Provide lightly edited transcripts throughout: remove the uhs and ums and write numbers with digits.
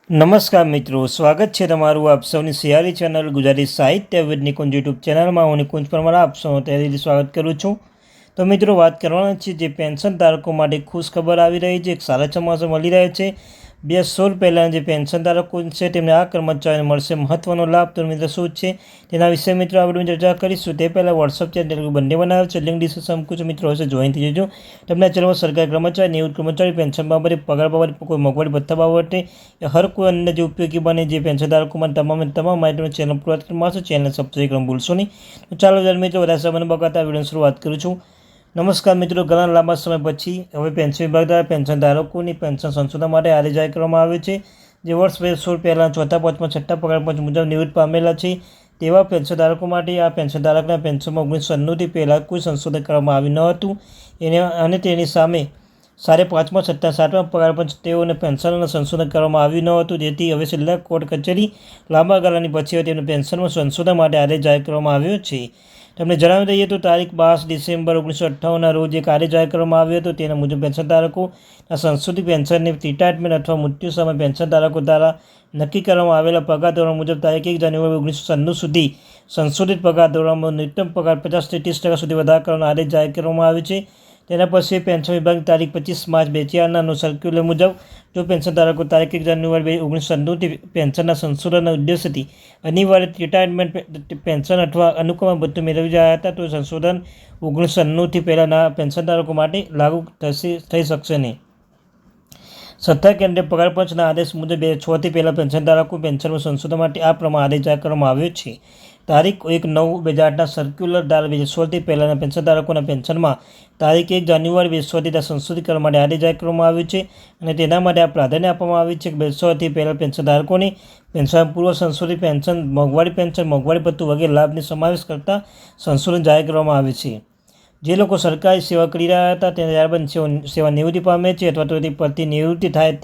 નમસ્કાર મિત્રો, સ્વાગત છે તમારું આપ સૌની સિયારી ચેનલ ગુજરાતી સાહિત્ય વિદ નિકુંજ યુટ્યુબ ચેનલમાં. હું નિકુંજ પરમાર આપ સૌનું તહેદિલથી સ્વાગત કરું છું. તો મિત્રો, વાત કરવાના છે જે પેન્શન ધારકો માટે ખુશ ખબર આવી રહી છે. એક સારા સમાચાર મળી રહ્યા છે. 2016 પહેલાં જે પેન્શન ધારકો છે તેમને આ કર્મચારીને મળશે મહત્વનો લાભ. તો મિત્રો શું છે તેના વિશે મિત્રો આ વિડીયોમાં ચર્ચા કરીશું. તે પહેલાં વોટ્સઅપ ચેનલ બંને બનાવ્યો છે, લિંક ડિસ્ક્રિપ્શન મૂકું છું. મિત્રો હશે જોઈન થઈ જજો. તમને ચેનલમાં સરકારી કર્મચારી, નિવૃત્ત કર્મચારી, પેન્શન બાબતે, પગાર બાબતે, કોઈ મોંઘવારી ભથ્થા બાબતે, હર કોઈ અન્ય જે ઉપયોગી બને જે પેન્શન ધારકો માટે તમામ માહિતીનો ચેનલ પૂરા મળશે. ચેનલ સબસ્ક્રાઈબ કરવાનું ભૂલશો નહીં. તો ચાલો મિત્રો વધારે સમય બગાડતા વિડીયોની શરૂઆત કરું છું. નમસ્કાર મિત્રો, ઘણા લાંબા સમય પછી હવે પેન્શન વિભાગ દ્વારા પેન્શન ધારકોની પેન્શન સંશોધન માટે આદેશ જાહેર કરવામાં આવ્યો છે. જે વર્ષ 2016 પહેલાં ચોથા પાંચમા છઠ્ઠા પગાર પંચ મુજબ નિવૃત્ત પામેલા છે તેવા પેન્શન ધારકો માટે આ પેન્શન ધારકના પેન્શનમાં 1996થી પહેલાં કોઈ સંશોધન કરવામાં આવ્યું ન હતું અને તેની સામે પાંચમા છઠ્ઠા સાતમા પગાર પંચ તેઓને પેન્શનનું સંશોધન કરવામાં આવ્યું ન હતું. જેથી હવે છેલ્લા કોર્ટ કચેરી લાંબા ગાળાની પછી તેમને પેન્શનમાં સંશોધન માટે આદેશ જાહેર કરવામાં આવ્યો છે. તમને જણાવી દઈએ તો તારીખ 12 ડિસેમ્બર 1958ના રોજ એક આદેશ જાહેર કરવામાં આવ્યો હતો. તેના મુજબ પેન્શન ધારકોના સંશોધિત પેન્શનની રિટાયરમેન્ટ અથવા મૃત્યુ સમયે પેન્શન ધારકો દ્વારા નક્કી કરવામાં આવેલા પગાર ધોરણ મુજબ તારીખ 1 જાન્યુઆરી 1996 સુધી સંશોધિત પગાર ધોરણમાં ન્યૂનતમ પગાર 50% થી 30% સુધી વધારો કરવાનો આદેશ જાહેર કરવામાં આવ્યો છે. તેના પછી પેન્શન વિભાગ તારીખ 25 માર્ચ 2004ના સર્ક્યુલર મુજબ જો પેન્શન ધારકો તારીખ 1 જાન્યુઆરી 1996થી પેન્શનના સંશોધનના ઉદ્દેશ્યથી અનિવાર્ય રિટાયરમેન્ટ પેન્શન અથવા અનુક્રમ ભથ્થું મેળવી રહ્યા હતા તો સંશોધન 1996થી પહેલાંના પેન્શન ધારકો માટે લાગુ થઈ શકશે નહીં. સત્તા કેન્દ્રીય પગાર પંચના આદેશ મુજબ 6થી પહેલાં પેન્શન ધારકો પેન્શનમાં સંશોધન માટે આ પ્રમાણે આદેશ જાહેર કરવામાં આવ્યો છે. તારીખ 1/9/2008ના સર્ક્યુલર દ્વારા 2016થી પહેલાંના પેન્શન ધારકોના પેન્શનમાં તારીખ 1 જાન્યુઆરી 2016થી સંશોધિત કરવા માટે આદેશ જાહેર કરવામાં આવ્યો છે અને તેના માટે આ પ્રાધાન્ય આપવામાં આવ્યું છે કે 2016થી પહેલાં પેન્શન ધારકોની પેન્શન પૂર્વ સંશોધિત પેન્શન, મોંઘવારી પેન્શન, મોંઘવારી ભથ્થું વગેરે લાભને સમાવેશ કરતા સંશોધન જાહેર કરવામાં આવે છે. જે લોકો સરકારી સેવા કરી રહ્યા હતા તેને ત્યારબાદ સેવા નિવૃત્તિ પામે છે અથવા તો તે પરથી નિવૃત્તિ થાય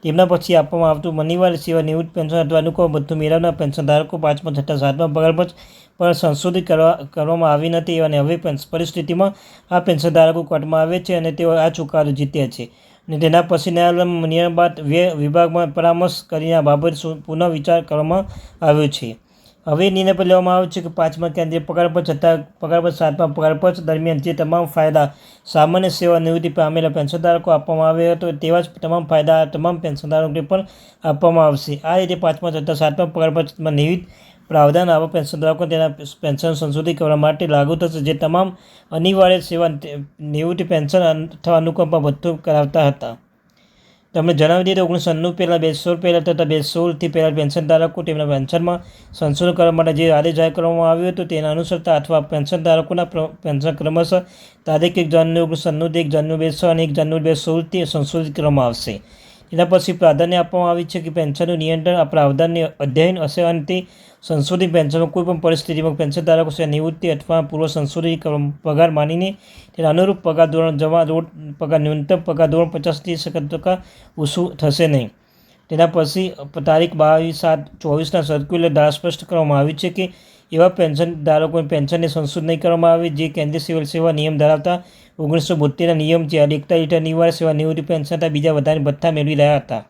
તેમના પછી આપવામાં આવતું અનિવાર્ય સેવા નિવૃત્તિ પેન્શન અથવા અનુકૂળ ભથ્થું મેળવનાર પેન્શન ધારકો પાંચમા છઠ્ઠા સાતમા પગાર પંચ પણ સંશોધિત કરવામાં આવી નથી અને હવે પરિસ્થિતિમાં આ પેન્શન ધારકો કોર્ટમાં આવે છે અને તેઓ આ ચુકાદો જીત્યા છે અને તેના પછી ન્યાયાલયમાં નિર્ણય બાદ વિભાગમાં પરામર્શ કરીને આ બાબત પુનઃ વિચાર કરવામાં આવ્યો છે. હવે નિર્ણય પર લેવામાં આવ્યો છે કે પાંચમા કેન્દ્રીય પગાર પંચ છઠ્ઠા પગાર પંચ સાતમા પગાર પંચ દરમિયાન જે તમામ ફાયદા સામાન્ય સેવા નિવૃત્તિ પામેલા પેન્શનધારકો આપવામાં આવ્યો હતો તેવા જ તમામ ફાયદા તમામ પેન્શનધારકોને પણ આપવામાં આવશે. આ રીતે પાંચમા છઠ્ઠા સાતમા પગાર પંચમાં નિવિધ પ્રાવધાન આવા પેન્શનધારકો તેના પેન્શન સંશોધિત કરવા માટે લાગુ થશે જે તમામ અનિવાર્ય સેવા નિવૃત્તિ પેન્શન અથવા અનુકંપા ભથ્થું કરાવતા હતા. તમને જણાવી દઈએ તો 1996 પહેલાં 2016 પહેલાં તથા 2016થી પહેલાં પેન્શન ધારકો તેમના પેન્શનમાં સંશોધન કરવા માટે જે આદેશ જાહેર કરવામાં આવ્યો હતો તેના અનુસરતા અથવા પેન્શન ધારકોના પેન્શન ક્રમશઃ તારીખ 1 જાન્યુઆરી 1996, 1 જાન્યુઆરી 2016 અને 1 જાન્યુઆરી 2016થી સંશોધિત કરવામાં આવશે. તેના પછી પ્રાધાન્ય આપવામાં આવ્યું છે કે પેન્શનનું નિયંત્રણ આ પ્રાવધાનની અધ્યયન હશે અને તે સંશોધિત પેન્શનમાં કોઈપણ પરિસ્થિતિમાં પેન્શન ધારકો નિવૃત્તિ અથવા પૂર્વ સંશોધિત પગાર માનીને તેના અનુરૂપ પગાર ધોરણ પગાર ન્યૂનતમ પગાર ધોરણ 50% ઓછું થશે નહીં. તેના પછી તારીખ 22/7/24ના સર્ક્યુલર દ્વારા સ્પષ્ટ કરવામાં આવ્યું છે કે એવા પેન્શન ધારકોને પેન્શનને સંશોધન નહીં કરવામાં આવે જે કેન્દ્રીય સિવિલ સેવા નિયમ ધરાવતા 1972ના નિયમ છે. એકતા હેઠળ અનિવાર્ય સેવા નિવૃત્તિ પેન્શન તથા બીજા વધારે ભથ્થા મેળવી રહ્યા હતા.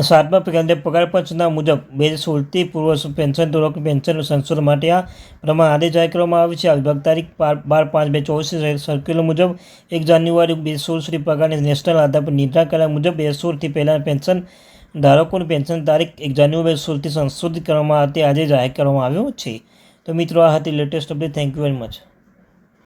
સાતમા કેન્દ્રીય પગાર પંચના મુજબ 2016થી પૂર્વ પેન્શન ધારકો પેન્શન સંશોધન માટે આ પ્રમાણે આદેશ જાહેર કરવામાં આવ્યો છે. આ વિભાગ તારીખ 12/5/2024 સર્ક્યુલર મુજબ 1 જાન્યુઆરી 2016 સુધી પગારની નેશનલ આધાર પર નિર્ધારણ કર્યા મુજબ 2016થી પહેલાં પેન્શન ધારકોની પેન્શન તારીખ 1 જાન્યુઆરી 2016થી સંશોધિત કરવામાં આવતી આજે જાહેર કરવામાં આવ્યો છે. તો મિત્રો આ હતી latest update. Thank you very much.